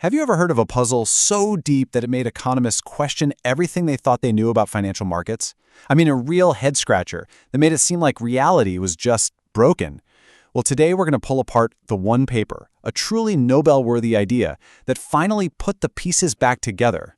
Have you ever heard of a puzzle so deep that it made economists question everything they thought they knew about financial markets? I mean, a real head-scratcher that made it seem like reality was just broken. Well, today we're going to pull apart the one paper, a truly Nobel-worthy idea that finally put the pieces back together.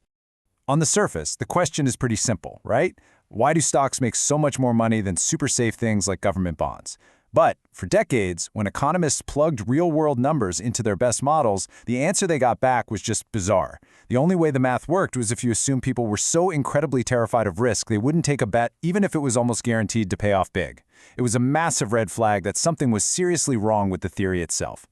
On the surface, the question is pretty simple, right? Why do stocks make so much more money than super safe things like government bonds? But for decades, when economists plugged real-world numbers into their best models, the answer they got back was just bizarre. The only way the math worked was if you assumed people were so incredibly terrified of risk they wouldn't take a bet even if it was almost guaranteed to pay off big. It was a massive red flag that something was seriously wrong with the theory itself.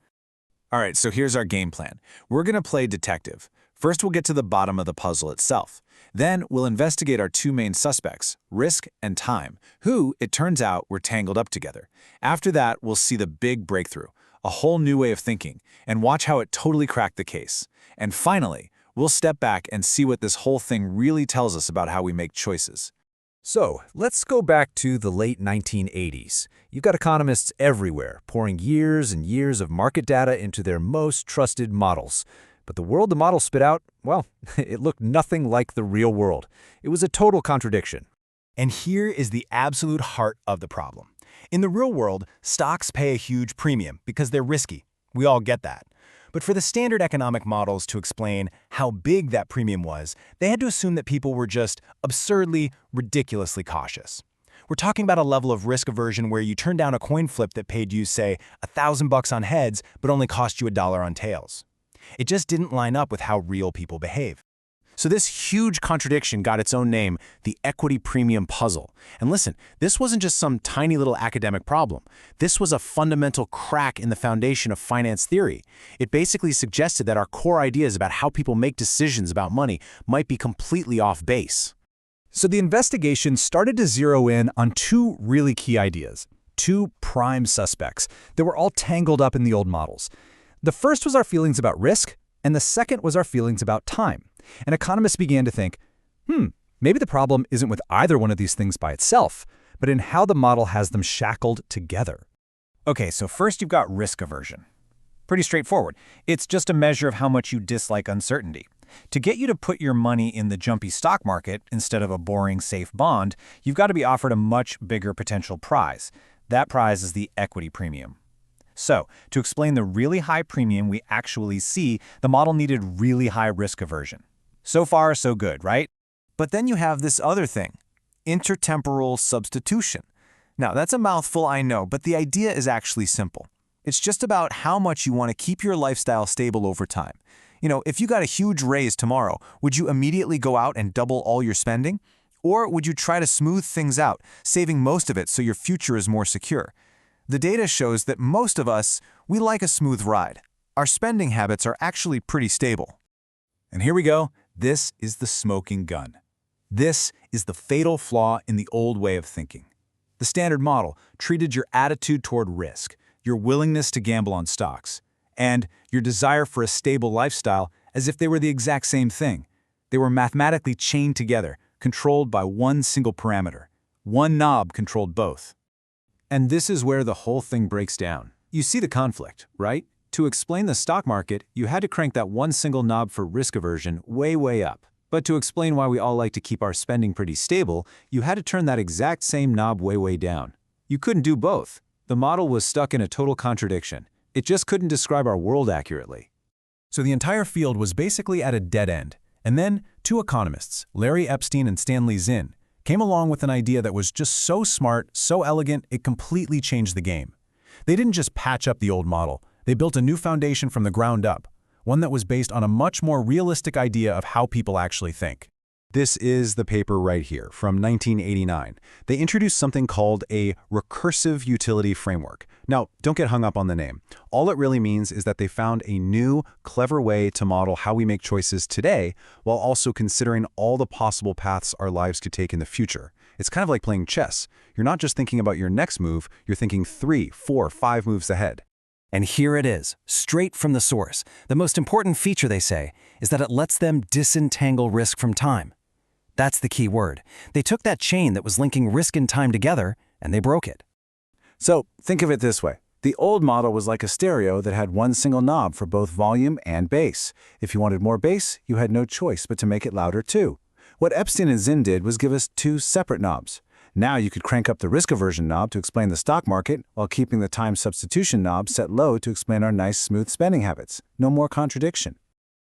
All right, so here's our game plan. We're going to play detective. First, we'll get to the bottom of the puzzle itself. Then, we'll investigate our two main suspects, risk and time, who, it turns out, were tangled up together. After that, we'll see the big breakthrough, a whole new way of thinking, and watch how it totally cracked the case. And finally, we'll step back and see what this whole thing really tells us about how we make choices. So, let's go back to the late 1980s. You've got economists everywhere pouring years and years of market data into their most trusted models. But the world the model spit out, well, it looked nothing like the real world. It was a total contradiction. And here is the absolute heart of the problem. In the real world, stocks pay a huge premium because they're risky. We all get that. But for the standard economic models to explain how big that premium was, they had to assume that people were just absurdly, ridiculously cautious. We're talking about a level of risk aversion where you turn down a coin flip that paid you, say, $1,000 on heads, but only cost you $1 on tails. It just didn't line up with how real people behave. So this huge contradiction got its own name, the equity premium puzzle. And listen, this wasn't just some tiny little academic problem. This was a fundamental crack in the foundation of finance theory. It basically suggested that our core ideas about how people make decisions about money might be completely off base. So the investigation started to zero in on two really key ideas, two prime suspects that were all tangled up in the old models. The first was our feelings about risk, and the second was our feelings about time. And economists began to think, maybe the problem isn't with either one of these things by itself, but in how the model has them shackled together. Okay, so first you've got risk aversion. Pretty straightforward. It's just a measure of how much you dislike uncertainty. To get you to put your money in the jumpy stock market instead of a boring, safe bond, you've got to be offered a much bigger potential prize. That prize is the equity premium. So, to explain the really high premium we actually see, the model needed really high risk aversion. So far, so good, right? But then you have this other thing, intertemporal substitution. Now, that's a mouthful, I know, but the idea is actually simple. It's just about how much you want to keep your lifestyle stable over time. You know, if you got a huge raise tomorrow, would you immediately go out and double all your spending? Or would you try to smooth things out, saving most of it so your future is more secure? The data shows that most of us, we like a smooth ride. Our spending habits are actually pretty stable. And here we go. This is the smoking gun. This is the fatal flaw in the old way of thinking. The standard model treated your attitude toward risk, your willingness to gamble on stocks, and your desire for a stable lifestyle as if they were the exact same thing. They were mathematically chained together, controlled by one single parameter. One knob controlled both. And this is where the whole thing breaks down. You see the conflict, right? To explain the stock market, you had to crank that one single knob for risk aversion way, way up. But to explain why we all like to keep our spending pretty stable, you had to turn that exact same knob way, way down. You couldn't do both. The model was stuck in a total contradiction. It just couldn't describe our world accurately. So the entire field was basically at a dead end. And then two economists, Larry Epstein and Stanley Zin, came along with an idea that was just so smart, so elegant, it completely changed the game. They didn't just patch up the old model. They built a new foundation from the ground up, one that was based on a much more realistic idea of how people actually think. This is the paper right here from 1989. They introduced something called a recursive utility framework. Now, don't get hung up on the name. All it really means is that they found a new, clever way to model how we make choices today while also considering all the possible paths our lives could take in the future. It's kind of like playing chess. You're not just thinking about your next move, you're thinking 3, 4, 5 moves ahead. And here it is, straight from the source. The most important feature, they say, is that it lets them disentangle risk from time. That's the key word. They took that chain that was linking risk and time together, and they broke it. So think of it this way. The old model was like a stereo that had one single knob for both volume and bass. If you wanted more bass, you had no choice but to make it louder too. What Epstein and Zin did was give us two separate knobs. Now you could crank up the risk aversion knob to explain the stock market while keeping the time substitution knob set low to explain our nice, smooth spending habits. No more contradiction.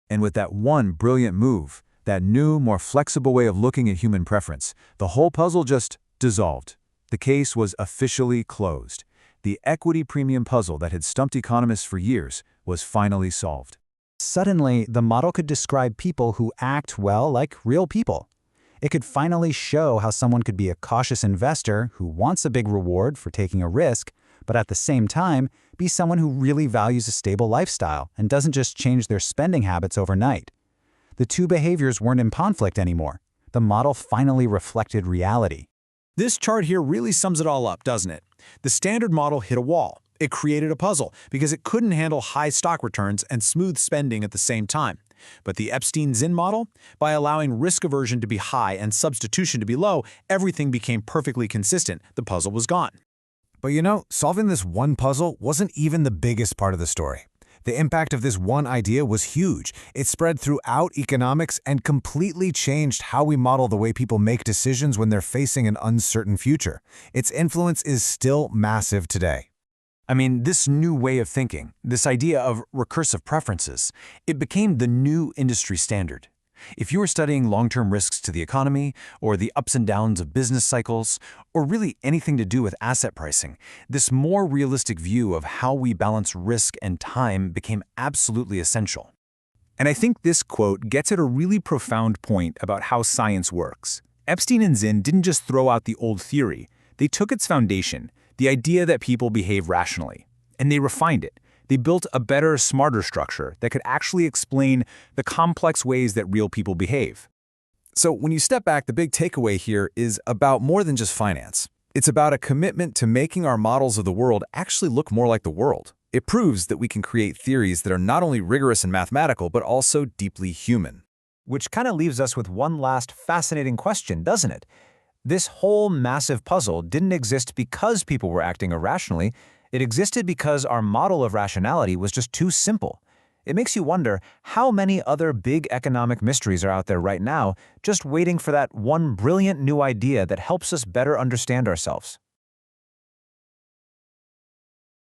And with that one brilliant move, that new, more flexible way of looking at human preference, the whole puzzle just dissolved. The case was officially closed. The equity premium puzzle that had stumped economists for years was finally solved. Suddenly, the model could describe people who act, well, like real people. It could finally show how someone could be a cautious investor who wants a big reward for taking a risk, but at the same time, be someone who really values a stable lifestyle and doesn't just change their spending habits overnight. The two behaviors weren't in conflict anymore. The model finally reflected reality. This chart here really sums it all up, doesn't it? The standard model hit a wall. It created a puzzle because it couldn't handle high stock returns and smooth spending at the same time. But the Epstein Zin model, by allowing risk aversion to be high and substitution to be low, everything became perfectly consistent. The puzzle was gone. But you know, solving this one puzzle wasn't even the biggest part of the story. The impact of this one idea was huge. It spread throughout economics and completely changed how we model the way people make decisions when they're facing an uncertain future. Its influence is still massive today. I mean, this new way of thinking, this idea of recursive preferences, it became the new industry standard. If you were studying long-term risks to the economy, or the ups and downs of business cycles, or really anything to do with asset pricing, this more realistic view of how we balance risk and time became absolutely essential. And I think this quote gets at a really profound point about how science works. Epstein and Zin didn't just throw out the old theory. They took its foundation, the idea that people behave rationally, and they refined it. They built a better, smarter structure that could actually explain the complex ways that real people behave. So when you step back, the big takeaway here is about more than just finance. It's about a commitment to making our models of the world actually look more like the world. It proves that we can create theories that are not only rigorous and mathematical, but also deeply human. Which kind of leaves us with one last fascinating question, doesn't it? This whole massive puzzle didn't exist because people were acting irrationally. It existed because our model of rationality was just too simple. It makes you wonder how many other big economic mysteries are out there right now, just waiting for that one brilliant new idea that helps us better understand ourselves.